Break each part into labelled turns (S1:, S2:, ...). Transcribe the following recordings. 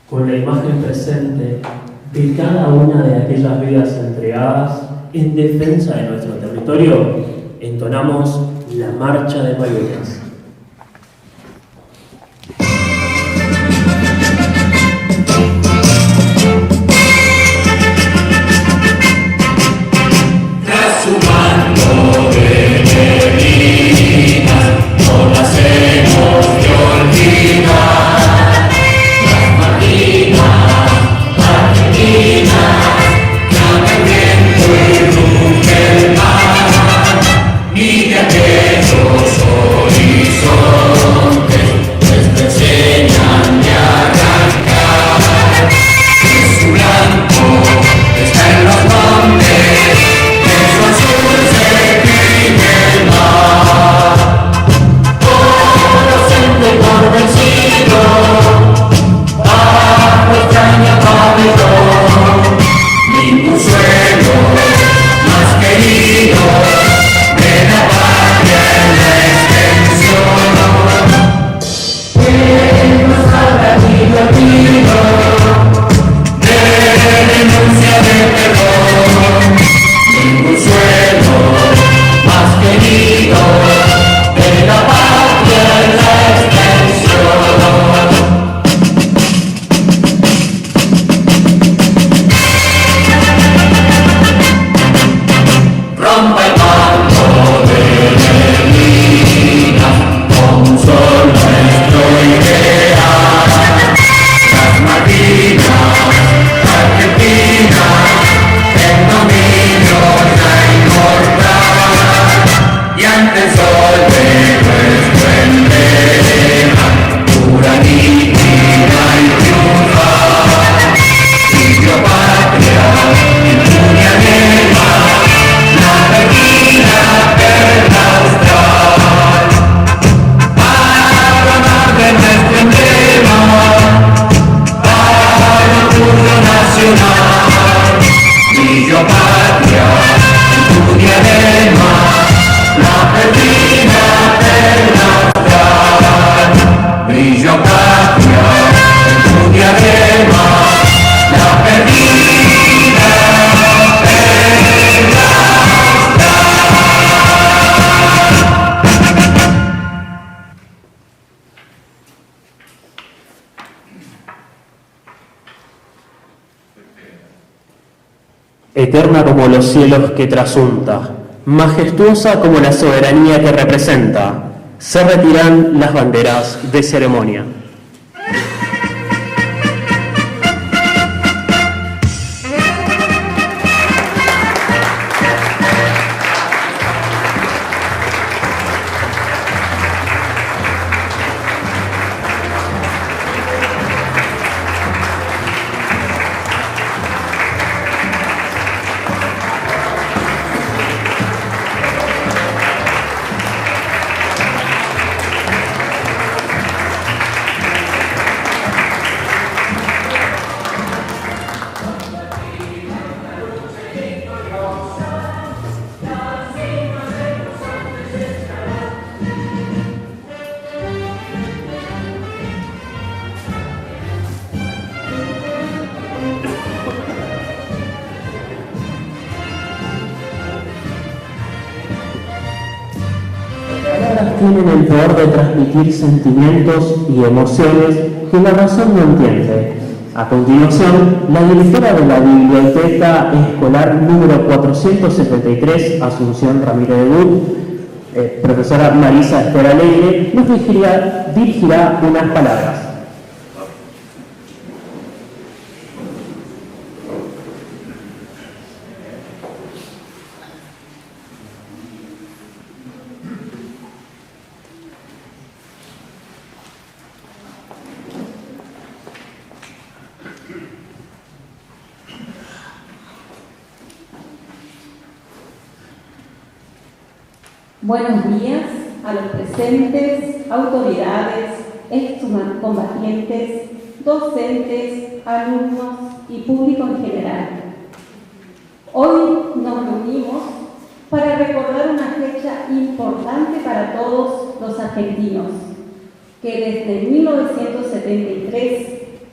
S1: con la imagen presente de cada una de aquellas vidas entregadas en defensa de nuestro territorio, entonamos la Marcha de Malvinas.
S2: Eterna como los cielos que trasunta, majestuosa como la soberanía que representa, se retiran las banderas de ceremonia.
S1: Tienen el poder de transmitir sentimientos y emociones que la razón no entiende. A continuación, la directora de la Biblioteca Escolar número 473, Asunción Ramírez de Wood, profesora Marisa Esther Alegre, nos dirigirá unas palabras.
S3: Buenos días a los presentes, autoridades, excombatientes, docentes, alumnos y público en general. Hoy nos reunimos para recordar una fecha importante para todos los argentinos, que desde 1973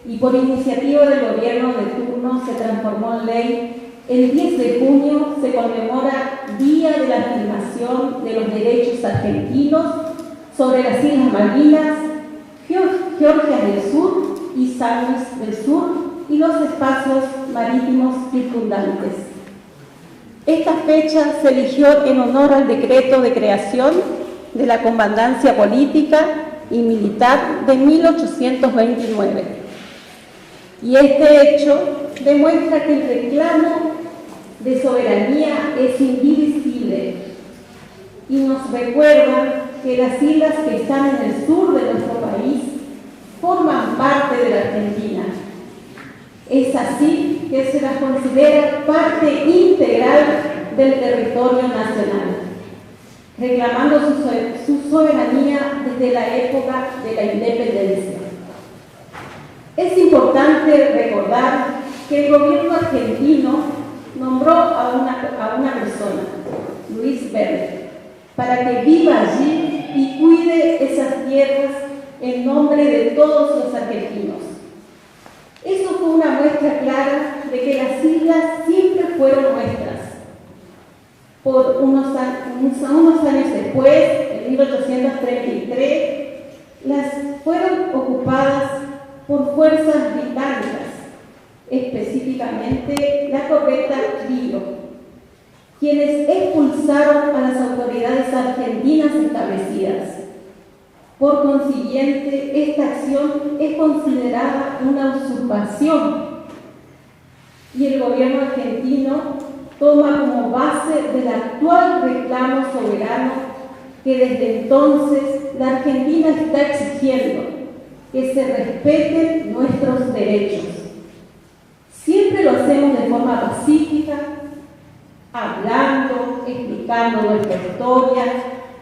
S3: y por iniciativa del gobierno de turno se transformó en ley, el 10 de junio se conmemora Día de la Afirmación de los Derechos Argentinos sobre las Islas Malvinas, Georgias del Sur y San Luis del Sur y los espacios marítimos circundantes. Esta fecha se eligió en honor al decreto de creación de la Comandancia Política y Militar de 1829. Y este hecho demuestra que el reclamo de soberanía es indivisible y nos recuerda que las islas que están en el sur de nuestro país forman parte de la Argentina. Es así que se las considera parte integral del territorio nacional, reclamando su soberanía desde la época de la independencia. Es importante recordar que el gobierno argentino nombró a una persona, Luis Berger, para que viva allí y cuide esas tierras en nombre de todos los argentinos. Eso fue una muestra clara de que las islas siempre fueron nuestras. Por unos años después, en 1833, las fueron ocupadas por fuerzas británicas, específicamente la corbeta Río, quienes expulsaron a las autoridades argentinas establecidas. Por consiguiente, esta acción es considerada una usurpación y el gobierno argentino toma como base del actual reclamo soberano que desde entonces la Argentina está exigiendo que se respeten nuestros derechos. Siempre lo hacemos de forma pacífica, hablando, explicando nuestra historia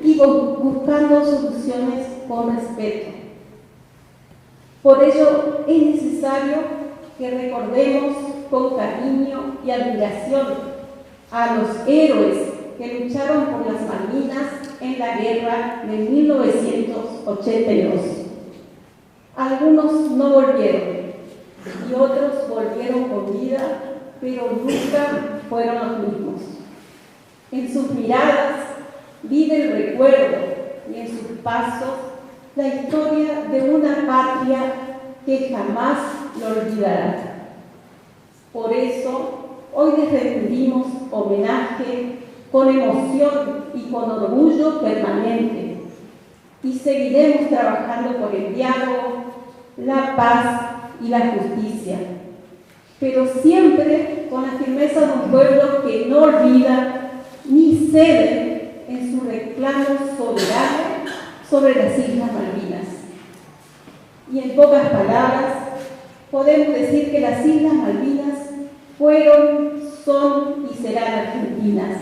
S3: y buscando soluciones con respeto. Por ello es necesario que recordemos con cariño y admiración a los héroes que lucharon por las Malvinas en la guerra de 1982. Algunos no volvieron y otros volvieron con vida, pero nunca fueron los mismos. En sus miradas vive el recuerdo y en sus pasos la historia de una patria que jamás lo olvidará. Por eso, hoy les rendimos homenaje con emoción y con orgullo permanente y seguiremos trabajando por el diálogo, la paz y la justicia, pero siempre con la firmeza de un pueblo que no olvida ni cede en su reclamo soberano sobre las Islas Malvinas. Y en pocas palabras, podemos decir que las Islas Malvinas fueron, son y serán argentinas.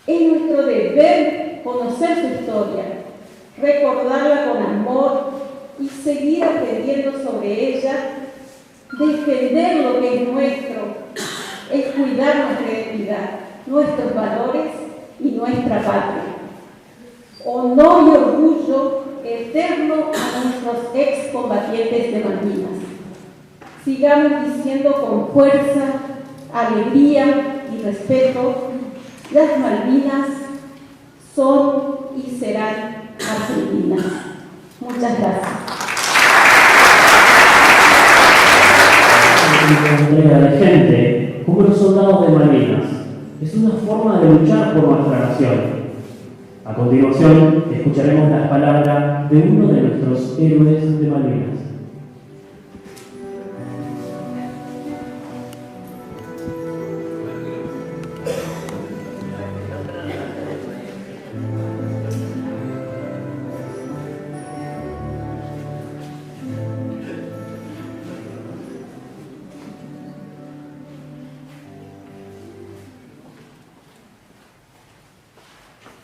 S3: Es nuestro deber conocer su historia, recordarla con amor y seguir aprendiendo sobre ella, defender lo que es nuestro, es cuidar nuestra identidad, nuestros valores y nuestra patria. Honor y orgullo eterno a nuestros excombatientes de Malvinas. Sigamos diciendo con fuerza, alegría y respeto: las Malvinas son y serán argentinas. Muchas gracias.
S1: La entrega de gente, como los soldados de Malvinas, es una forma de luchar por nuestra nación. A continuación, escucharemos las palabras de uno de nuestros héroes de Malvinas.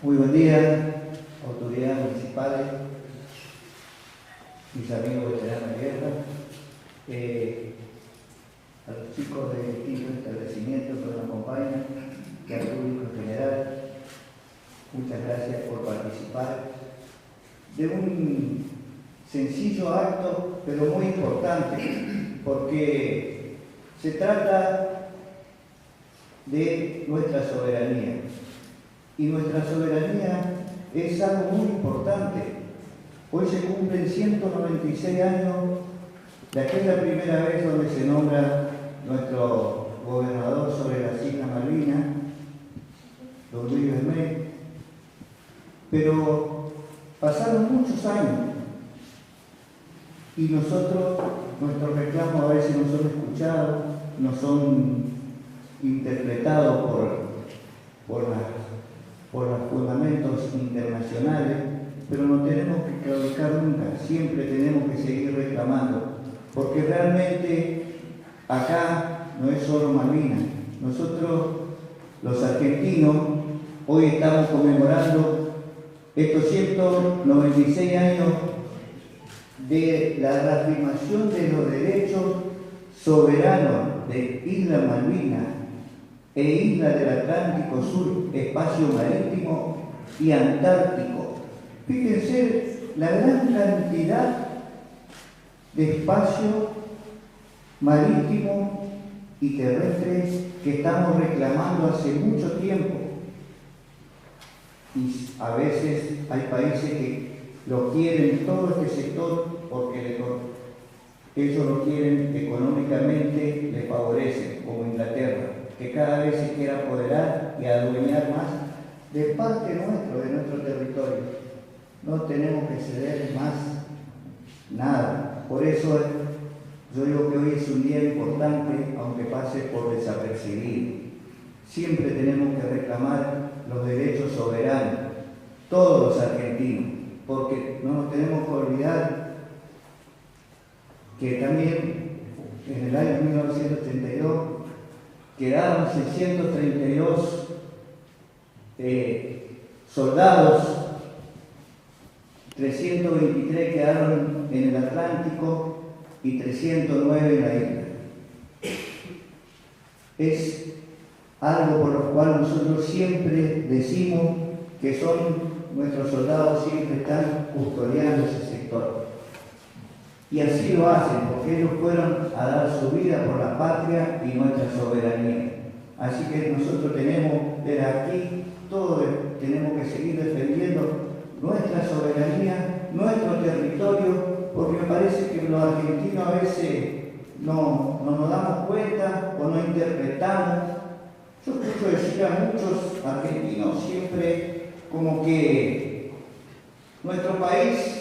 S4: Muy buen día, autoridades municipales, mis amigos veteranos de guerra, a los chicos de distintos establecimientos que nos acompañan y al público en general, muchas gracias por participar de un sencillo acto, pero muy importante, porque se trata de nuestra soberanía. Y nuestra soberanía es algo muy importante. Hoy se cumplen 196 años de aquella primera vez donde se nombra nuestro gobernador sobre las Islas Malvinas, don Luis Bermé. Pero pasaron muchos años y nosotros, nuestros reclamos a veces no son escuchados, no son interpretados por los fundamentos internacionales, pero no tenemos que claudicar nunca, siempre tenemos que seguir reclamando, porque realmente acá no es solo Malvinas. Nosotros, los argentinos, hoy estamos conmemorando estos 196 años de la reafirmación de los derechos soberanos de Isla Malvinas e Isla del Atlántico Sur, espacio marítimo y antártico. Fíjense la gran cantidad de espacio marítimo y terrestre que estamos reclamando hace mucho tiempo. Y a veces hay países que lo quieren todo este sector porque ellos lo quieren económicamente, les favorece, como Inglaterra, que cada vez se quiere apoderar y adueñar más de parte de nuestro territorio. No tenemos que ceder más nada. Por eso yo digo que hoy es un día importante, aunque pase por desapercibido. Siempre tenemos que reclamar los derechos soberanos, todos los argentinos, porque no nos tenemos que olvidar que también en el año 1982 quedaron 632 soldados, 323 quedaron en el Atlántico y 309 en la isla. Es algo por lo cual nosotros siempre decimos que nuestros soldados siempre están custodiando ese sector. Y así lo hacen, porque ellos fueron a dar su vida por la patria y nuestra soberanía. Así que nosotros tenemos, desde aquí, todos tenemos que seguir defendiendo nuestra soberanía, nuestro territorio, porque me parece que los argentinos a veces no nos damos cuenta o no interpretamos. Yo escucho decir a muchos argentinos siempre como que nuestro país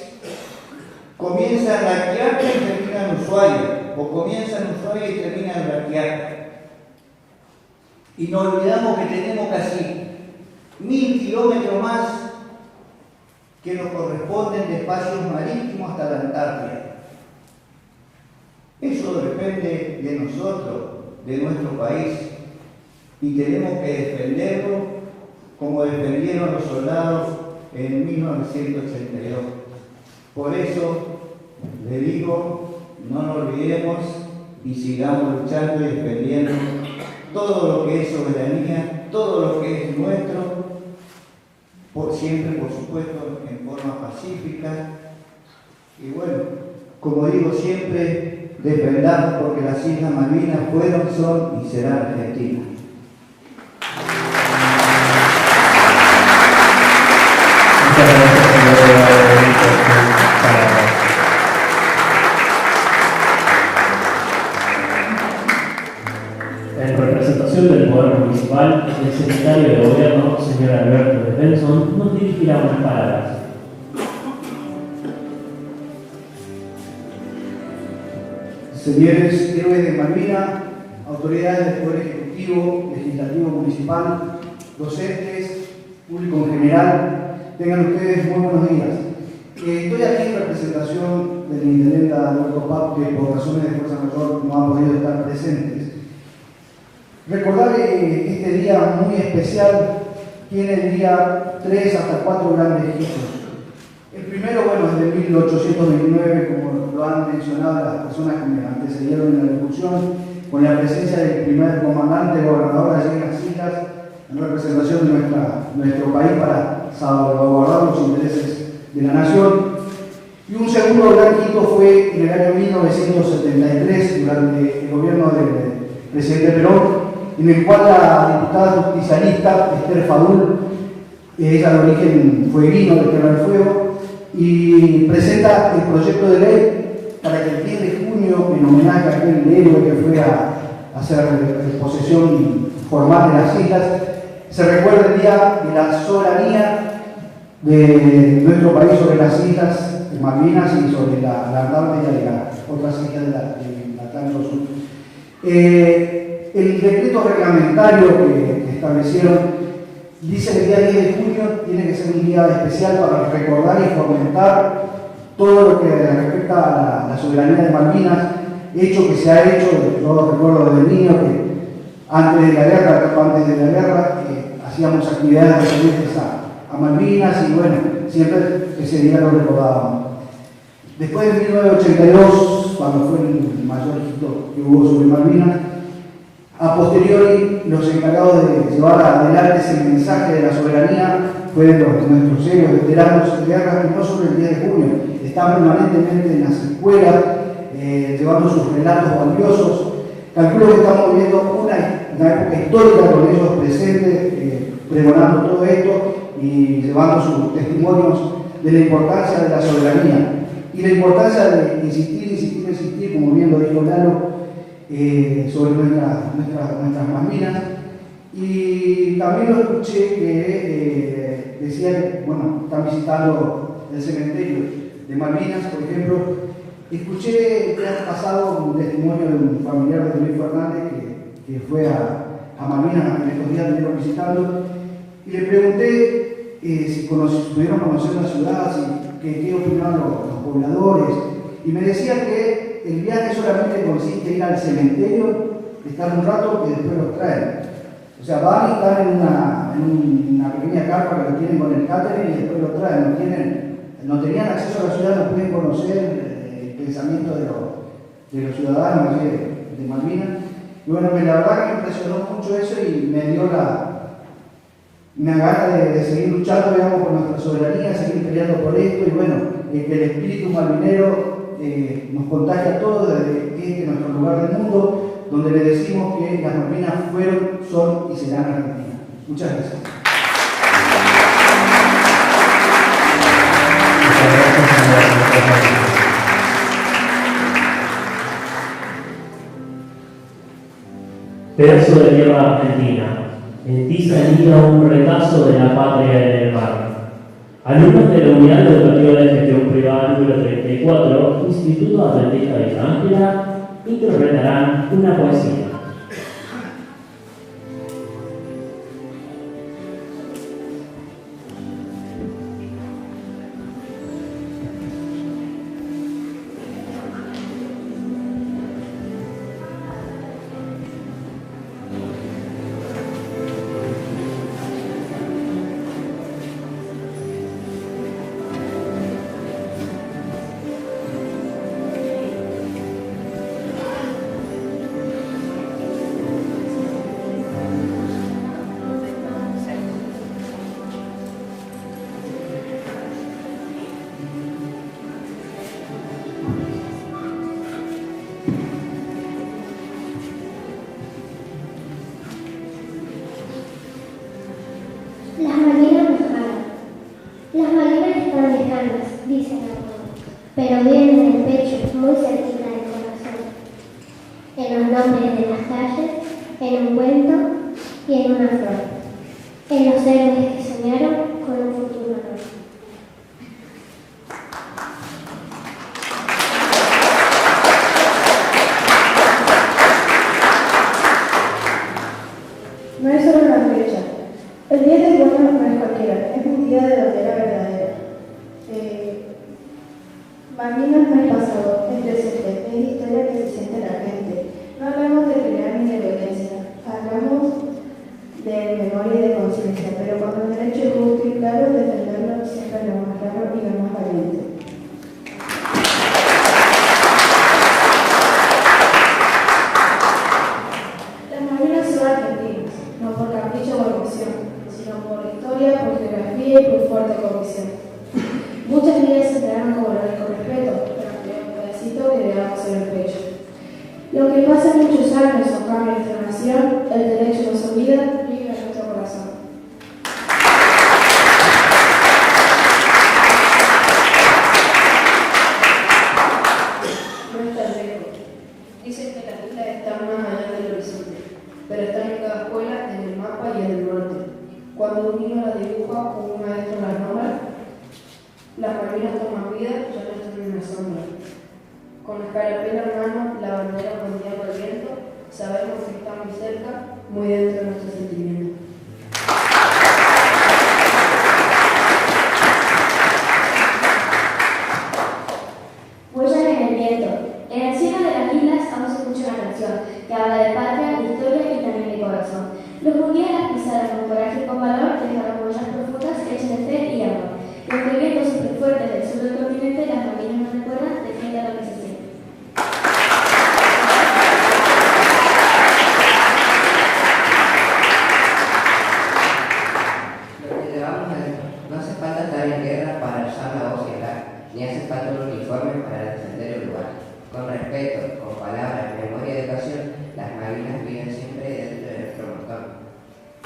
S4: comienza en La Quiaca y termina en Ushuaia, o comienza en Ushuaia y termina en La Quiaca. Y nos olvidamos que tenemos casi 1000 kilómetros más que nos corresponden de espacios marítimos hasta la Antártida. Eso depende de nosotros, de nuestro país, y tenemos que defenderlo como defendieron los soldados en 1982. Por eso le digo, no nos olvidemos y sigamos luchando y defendiendo todo lo que es soberanía, todo lo que es nuestro, siempre, por supuesto, en forma pacífica. Y bueno, como digo siempre, defendamos porque las Islas Malvinas fueron, son y serán Argentina.
S1: Muchas gracias, señor gobernador, por sus palabras. En representación del Poder Municipal, el secretario de Gobierno, señor Alberto de Benson, nos dirigirá unas palabras.
S5: Señores héroes de Malvinas, autoridades del Poder Ejecutivo, Legislativo Municipal, docentes, público en general, tengan ustedes muy buenos días. Estoy aquí en representación del intendente Alberto Pap, que por razones de fuerza mayor no ha podido estar presentes. Recordar este día muy especial tiene el día 3 hasta 4 grandes hitos. El primero, bueno, es de 1829, como lo han mencionado las personas que me antecedieron en la discusión, con la presencia del primer comandante gobernador allí en las islas, en representación de nuestro país para salvaguardar los intereses de la nación. Y un segundo gran hito fue en el año 1973, durante el gobierno del presidente Perón, en el cual la diputada justicialista Esther Fadul, ella de origen fueguino de Tierra del Fuego, y presenta el proyecto de ley para que el 10 de junio, en homenaje a aquel héroe que fue a hacer posesión formal de las islas, se recuerda el día de la soberanía de nuestro país sobre las islas de Malvinas y sobre la Antártida y las otras islas del Atlántico Sur. El decreto reglamentario que establecieron dice que el día 10 de junio tiene que ser un día especial para recordar y fomentar todo lo que respecta a la soberanía de Malvinas, hecho que se ha hecho, yo recuerdo desde niño que antes de la guerra, hacíamos actividades referentes a Malvinas y bueno, siempre ese día lo recordábamos. Después de 1982, cuando fue el mayor hito que hubo sobre Malvinas, a posteriori los encargados de llevar adelante ese mensaje de la soberanía fueron nuestros héroes veteranos de guerra, que no solo el 10 de junio, están permanentemente en las escuelas, llevando sus relatos valiosos. Calculo que estamos viviendo una época histórica con ellos presentes, pregonando todo esto y llevando sus testimonios de la importancia de la soberanía y la importancia de insistir, como bien lo dijo Lalo, sobre nuestras Malvinas. Y también lo escuché que decía que, bueno, están visitando el cementerio de Malvinas, por ejemplo. Escuché que ha pasado un testimonio de un familiar de Luis Fernández que fue a Malvinas en estos días, estuvieron visitando, y le pregunté si pudieron conocer la ciudad, qué opinaban los pobladores, y me decía que el viaje solamente consiste en ir al cementerio, estar un rato y después los traen. O sea, van y están en una pequeña carpa que lo tienen con el catering y después lo traen. No tenían acceso a la ciudad, no pueden conocer el pensamiento de los ciudadanos de Malvinas. Y bueno, la verdad que me impresionó mucho eso y me dio me agarra de seguir luchando, digamos, por nuestra soberanía, seguir peleando por esto y bueno, que el espíritu malvinero nos contagia a todos desde nuestro lugar del mundo, donde le decimos que las Malvinas fueron, son y serán Argentina. Muchas gracias.
S1: Pedazo de tierra argentina, en ti salía un retazo de la patria en el mar. Alumnos de la Unidad Educativa de Gestión Privada número 34, Instituto Adventista de San Ángela, interpretarán una poesía.
S6: Las Malvinas nos jalan. Las Malvinas están lejanas, dicen algunos, pero vienen del pecho, muy cerquita del corazón. En los nombres de las calles, en un cuento y en una flor. En los héroes que soñaron con un futuro nuevo.
S7: No es solo una fecha. El 10 de junio no es cualquiera, es un día de bandera verdadera. Malvinas no es pasado, es presente, es historia que se siente en la gente. No hablamos de pelear ni de violencia, hablamos de memoria y de conciencia, pero cuando el derecho es justo y claro, defenderlo siempre es lo más raro y lo más valiente. Las Malvinas son argentinas, no por capricho o ambición, sino por historia, por geografía y por fuerte convicción. Muchas vidas se entregaron como lo que corresponde pasen muchos años o cambie nuestra nación, el derecho no se olvida, vive en nuestro corazón. No está lejos. Dicen que la isla está más allá del horizonte, pero está en cada escuela, en el mapa y en el norte. Cuando un niño la dibuja o un maestro la nombra, las Malvinas toman vida, ya no están en la sombra. Con la escarapela en mano, la bandera ondeando al viento, sabemos que está muy cerca, muy dentro de nuestro sentimiento.
S6: Huellas en el viento. En el cielo de las islas aún se escucha una canción que habla de patria, de historia y también de corazón. Los mundiales las pisaron con coraje y con valor, dejaron huellas profundas hechas de fe y amor. Los que vientos siempre fuertes del sur del continente, las Malvinas nos recuerdan, defienden lo que se siente.
S8: No hace falta estar en guerra para alzar la voz y hablar, ni hace falta un uniforme para defender el lugar. Con respeto, con palabras, memoria y educación, las Malvinas viven siempre dentro de nuestro montón.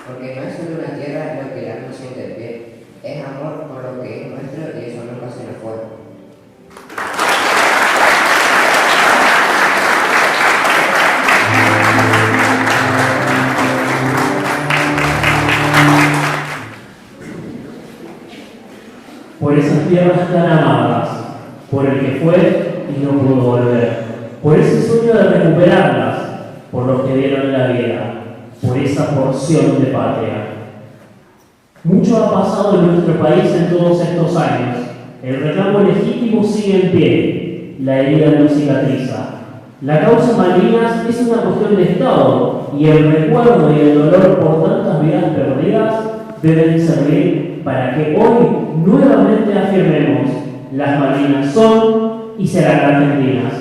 S8: Porque no es solo una tierra lo que el alma siente en pie, es amor por lo que es nuestro y eso nunca se nos fue.
S1: Por esas tierras tan amadas, por el que fue y no pudo volver, por ese sueño de recuperarlas, por los que dieron la vida, por esa porción de patria. Mucho ha pasado en nuestro país en todos estos años. El reclamo legítimo sigue en pie, la herida no cicatriza. La causa Malvinas es una cuestión de Estado y el recuerdo y el dolor por tantas vidas perdidas deben servir para que hoy nuevamente afirmemos: las Malvinas son y serán argentinas.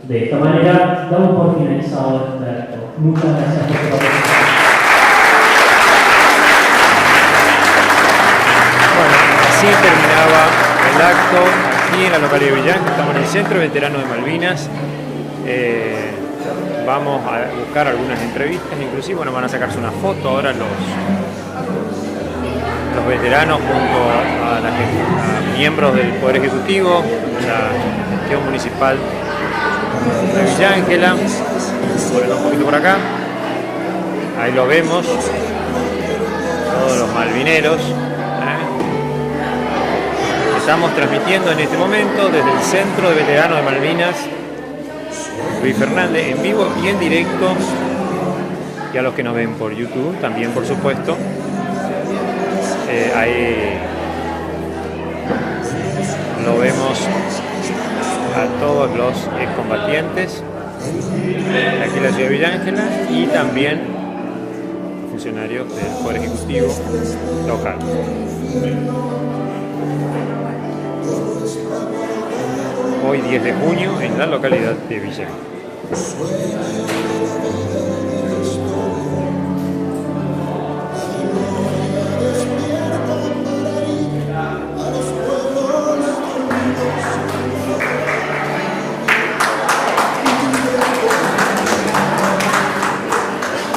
S1: De esta manera damos por finalizado este acto. Muchas gracias por su participación.
S9: Bueno, así terminaba el acto aquí en la localidad de Villán, que estamos en el Centro Veterano de Malvinas. Vamos a buscar algunas entrevistas, inclusive bueno, van a sacarse una foto ahora los veteranos junto a miembros del Poder Ejecutivo, la gestión municipal de Villa Ángela. Bueno, un poquito por acá, ahí lo vemos, todos los malvineros. Estamos transmitiendo en este momento desde el Centro de Veteranos de Malvinas Luis Fernández, en vivo y en directo, y a los que nos ven por YouTube también, por supuesto. Ahí lo vemos a todos los excombatientes aquí en la ciudad de Villa Ángela y también funcionarios del Poder Ejecutivo local. Hoy 10 de junio en la localidad de Villa.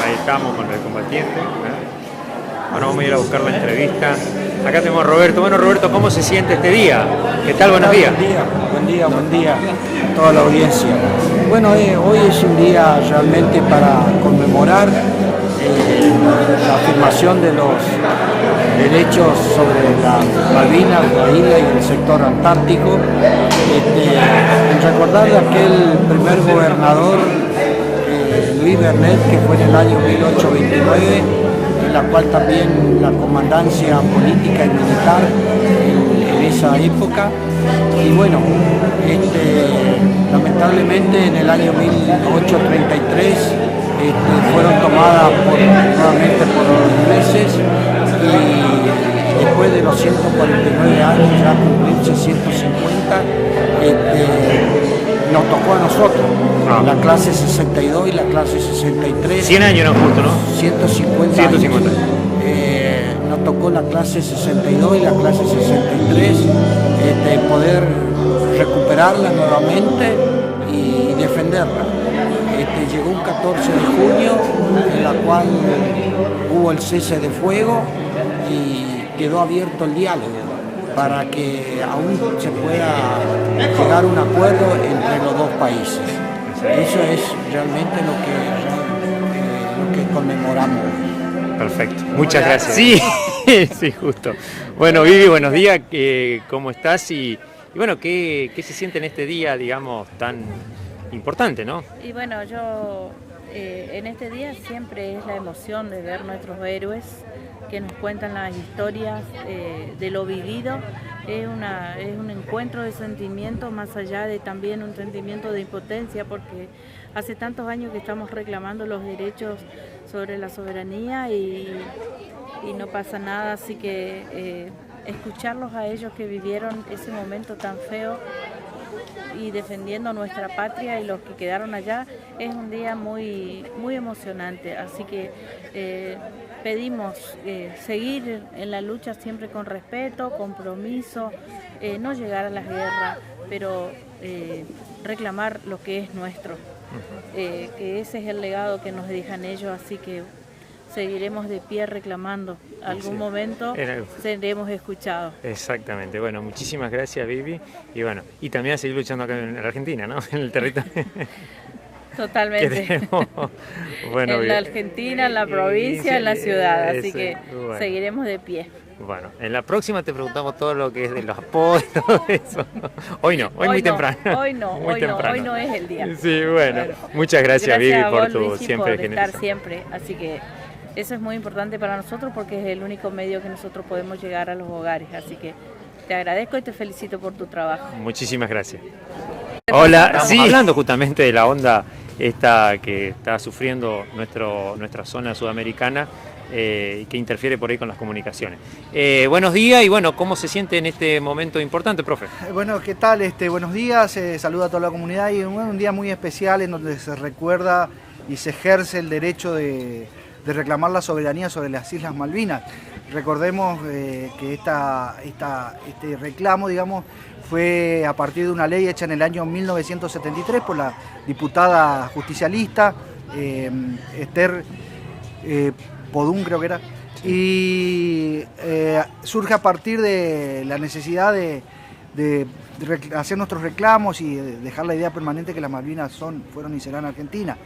S9: Ahí estamos con el combatiente. Bueno, vamos a ir a buscar la entrevista. Acá tenemos a Roberto. Bueno, Roberto, ¿cómo se siente este día? ¿Qué tal? Buenos días.
S10: Buen día a toda la audiencia. Bueno, hoy es un día realmente para conmemorar la afirmación de los derechos sobre las Malvinas, la isla y el sector antártico. En recordar de aquel primer gobernador, Luis Bernet, que fue en el año 1829, en la cual también la comandancia política y militar en esa época. Y bueno, lamentablemente en el año 1833 fueron tomadas nuevamente por los ingleses, y después de los 149 años, ya cumplirse 150, nos tocó a nosotros, la clase 62 y la clase 63.
S9: 100 años no justo, ¿no?
S10: 150 años. Nos tocó la clase 62 y la clase 63, poder recuperarla nuevamente y defenderla. llegó un 14 de junio en la cual hubo el cese de fuego y quedó abierto el diálogo para que aún se pueda llegar a un acuerdo entre los dos países. Eso es realmente lo que conmemoramos.
S9: Perfecto, muchas gracias. Sí, sí, justo. Bueno, Vivi, buenos días, ¿cómo estás? Y bueno, ¿qué se siente en este día, digamos, tan importante, ¿no?
S11: Y bueno, yo en este día siempre es la emoción de ver nuestros héroes que nos cuentan las historias de lo vivido. Es un encuentro de sentimientos más allá de también un sentimiento de impotencia, porque hace tantos años que estamos reclamando los derechos sobre la soberanía y no pasa nada, así que escucharlos a ellos que vivieron ese momento tan feo y defendiendo nuestra patria y los que quedaron allá, es un día muy, muy emocionante, así que pedimos seguir en la lucha siempre con respeto, compromiso, no llegar a las guerras, pero reclamar lo que es nuestro, que ese es el legado que nos dejan ellos, así que seguiremos de pie reclamando. Algún momento seremos escuchados.
S9: Exactamente. Bueno, muchísimas gracias, Vivi. Y bueno, y también a seguir luchando acá en Argentina, ¿no? En el territorio.
S11: Totalmente.
S9: Bueno,
S11: en la Argentina, en la provincia, en la ciudad. Así que
S9: bueno,
S11: seguiremos de pie.
S9: Bueno, en la próxima te preguntamos todo lo que es de los apoyos, todo eso. Hoy no, hoy muy temprano.
S11: Hoy no es el día.
S9: Sí, bueno. Muchas gracias, Vivi, por tu siempre
S11: estar siempre. Así que eso es muy importante para nosotros porque es el único medio que nosotros podemos llegar a los hogares. Así que te agradezco y te felicito por tu trabajo.
S9: Muchísimas gracias. Hola, sí. Hablando justamente de la onda esta que está sufriendo nuestra zona sudamericana y que interfiere por ahí con las comunicaciones. Buenos días y bueno, ¿cómo se siente en este momento importante, profe?
S5: Bueno, ¿qué tal? Buenos días, saludo a toda la comunidad y un día muy especial en donde se recuerda y se ejerce el derecho de reclamar la soberanía sobre las Islas Malvinas. Recordemos que este reclamo, digamos, fue a partir de una ley hecha en el año 1973 por la diputada justicialista Esther Podún, creo que era, y surge a partir de la necesidad de hacer nuestros reclamos y dejar la idea permanente que las Malvinas fueron y serán Argentina.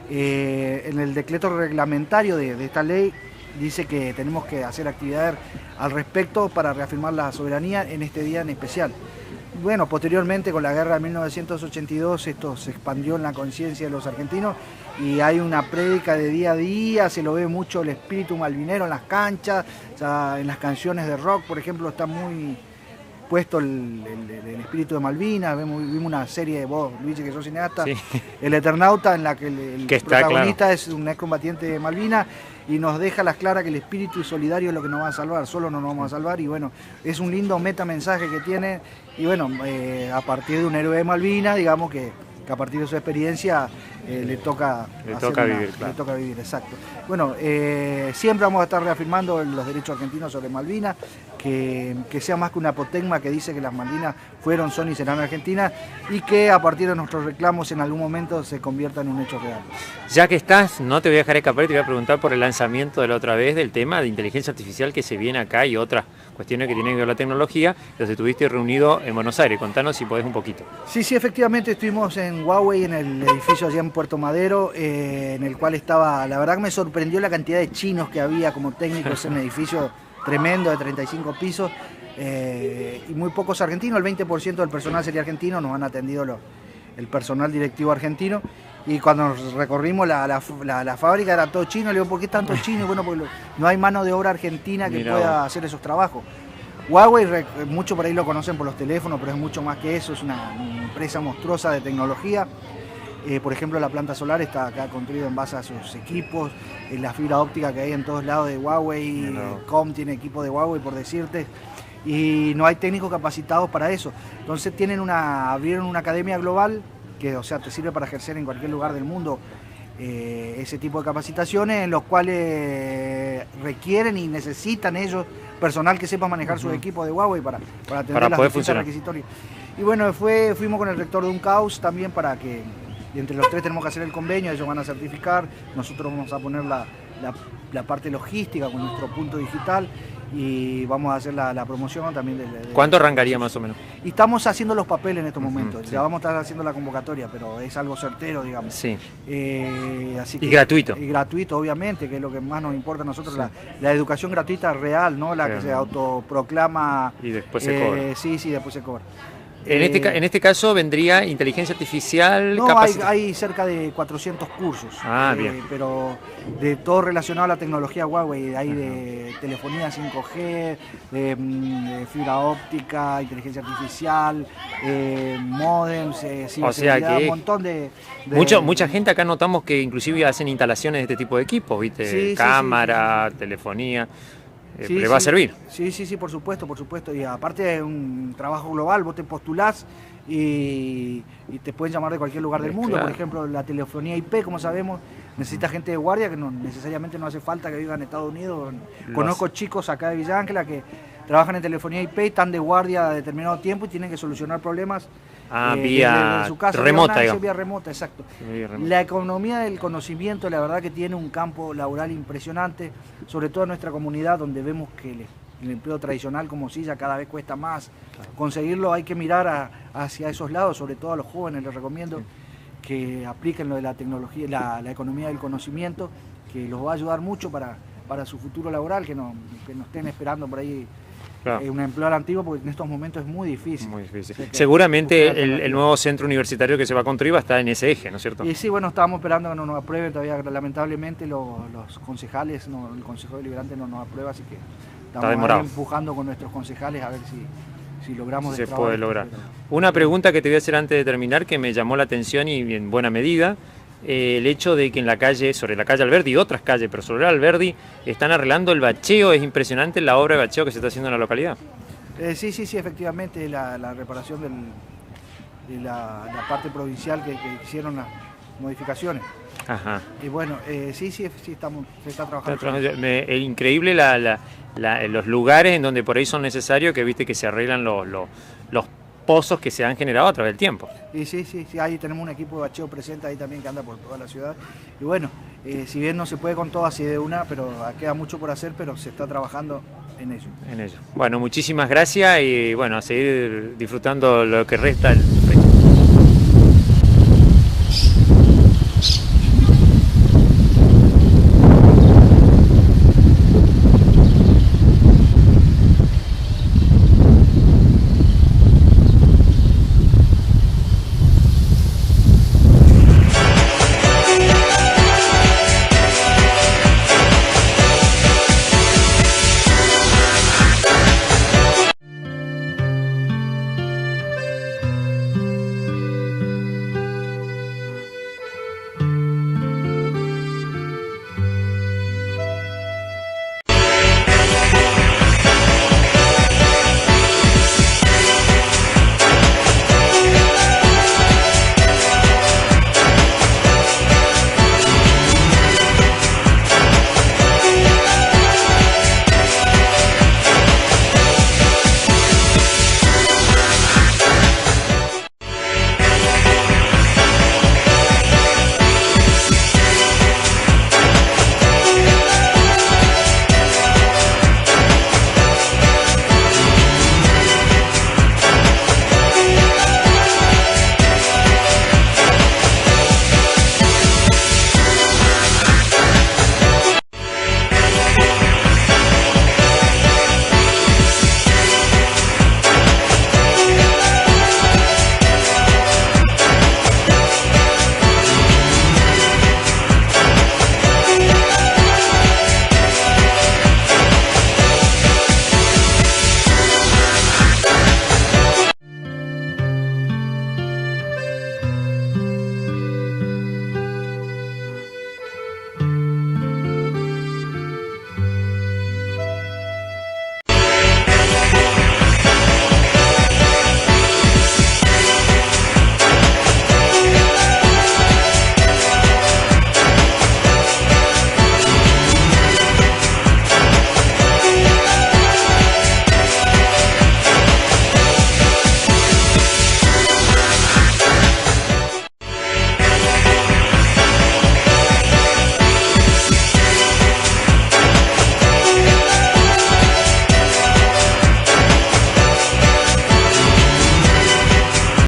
S5: En el decreto reglamentario de esta ley dice que tenemos que hacer actividades al respecto para reafirmar la soberanía en este día en especial. Bueno, posteriormente con la guerra de 1982 esto se expandió en la conciencia de los argentinos y hay una prédica de día a día, se lo ve mucho el espíritu malvinero en las canchas, ya en las canciones de rock, por ejemplo, está muy puesto el espíritu de Malvinas. Vimos una serie, vos, Luigi, que sos cineasta, sí, El Eternauta, en la que el protagonista es un excombatiente de Malvinas y nos deja las claras que el espíritu solidario es lo que nos va a salvar, solo no nos vamos a salvar, y bueno, es un lindo metamensaje que tiene, y bueno, a partir de un héroe de Malvinas, digamos que a partir de su experiencia le toca vivir, exacto. Bueno, siempre vamos a estar reafirmando los derechos argentinos sobre Malvinas, que sea más que una apotegma que dice que las Malvinas fueron, son y serán Argentinas, y que a partir de nuestros reclamos en algún momento se convierta en un hecho real.
S9: Ya que estás, no te voy a dejar escapar y te voy a preguntar por el lanzamiento de la otra vez del tema de inteligencia artificial que se viene acá y otras cuestiones que tienen que ver con la tecnología. Los estuviste reunido en Buenos Aires, contanos si podés un poquito. Sí,
S5: efectivamente estuvimos en Huawei, en el edificio allá en Puerto Madero, en el cual estaba, la verdad que me sorprendió la cantidad de chinos que había como técnicos en un edificio tremendo de 35 pisos y muy pocos argentinos, el 20% del personal sería argentino, nos han atendido el personal directivo argentino, y cuando nos recorrimos la fábrica era todo chino. Le digo, ¿por qué tanto chino? Bueno, porque no hay mano de obra argentina que pueda hacer esos trabajos. Huawei, mucho por ahí lo conocen por los teléfonos, pero es mucho más que eso, es una empresa monstruosa de tecnología. Por ejemplo, la planta solar está acá construida en base a sus equipos, la fibra óptica que hay en todos lados de Huawei, Com tiene equipo de Huawei, por decirte, y no hay técnicos capacitados para eso. Entonces abrieron una academia global que, o sea, te sirve para ejercer en cualquier lugar del mundo ese tipo de capacitaciones, en los cuales requieren y necesitan ellos personal que sepa manejar sus equipos de Huawei para atender las distintas requisitorias. Y bueno, fuimos con el rector de UNCAUS también para que y entre los tres tenemos que hacer el convenio, ellos van a certificar, nosotros vamos a poner la parte logística con nuestro punto digital y vamos a hacer la promoción también
S9: ¿Cuánto arrancaría más o menos?
S5: Y estamos haciendo los papeles en estos momentos,
S9: sí.
S5: ya vamos a estar haciendo la convocatoria, pero es algo certero, digamos.
S9: Sí.
S5: Así que,
S9: ¿Y gratuito?
S5: Y gratuito, obviamente, que es lo que más nos importa a nosotros, la educación gratuita real, no la que se autoproclama.
S9: Y después se cobra.
S5: Sí, después se cobra.
S9: En este caso vendría inteligencia artificial.
S5: No, hay cerca de 400 cursos,
S9: bien.
S5: pero de todo relacionado a la tecnología Huawei, hay de telefonía 5G, de fibra óptica, inteligencia artificial, modems,
S9: o sea que
S5: un montón de
S9: mucha gente acá notamos que inclusive hacen instalaciones de este tipo de equipos, ¿viste?
S5: Sí,
S9: cámara, telefonía. ¿Le va a servir?
S5: Sí, por supuesto. Y aparte es un trabajo global, vos te postulás y te pueden llamar de cualquier lugar del mundo.
S9: Claro.
S5: Por ejemplo, la telefonía IP, como sabemos, necesita gente de guardia, que no necesariamente no hace falta que vivan en Estados Unidos. Conozco chicos acá de Villa Ángela que trabajan en telefonía IP, están de guardia a determinado tiempo y tienen que solucionar problemas
S9: vía
S5: desde su casa.
S9: remota,
S5: Vía remota, exacto. La economía del conocimiento, la verdad que tiene un campo laboral impresionante, sobre todo en nuestra comunidad, donde vemos que el empleo tradicional como silla cada vez cuesta más. Conseguirlo hay que mirar hacia esos lados, sobre todo a los jóvenes les recomiendo que apliquen lo de la tecnología, la economía del conocimiento, que los va a ayudar mucho para su futuro laboral, que no estén esperando por ahí.
S9: Claro.
S5: Un empleo antiguo, porque en estos momentos es muy difícil.
S9: Muy difícil. Seguramente el nuevo centro universitario que se va a construir va a estar en ese eje, ¿no es cierto?
S5: Y sí, bueno, estábamos esperando que no nos aprueben todavía, lamentablemente los concejales, el Consejo Deliberante no nos aprueba, así que estamos ahí empujando con nuestros concejales a ver si logramos
S9: se puede lograr. Una pregunta que te voy a hacer antes de terminar, que me llamó la atención y en buena medida, el hecho de que en la calle, sobre la calle Alberdi y otras calles, pero sobre Alberdi, están arreglando el bacheo. Es impresionante la obra de bacheo que se está haciendo en la localidad.
S5: Sí, efectivamente, la reparación de la parte provincial que hicieron las modificaciones.
S9: Ajá.
S5: Y bueno, sí, se está trabajando.
S9: Es increíble los lugares en donde por ahí son necesarios, que viste que se arreglan los pozos que se han generado a través del tiempo.
S5: Y sí, ahí tenemos un equipo de bacheo presente ahí también que anda por toda la ciudad. Y bueno, si bien no se puede con todo así de una, pero queda mucho por hacer, pero se está trabajando en ello.
S9: Bueno, muchísimas gracias y bueno, a seguir disfrutando lo que resta.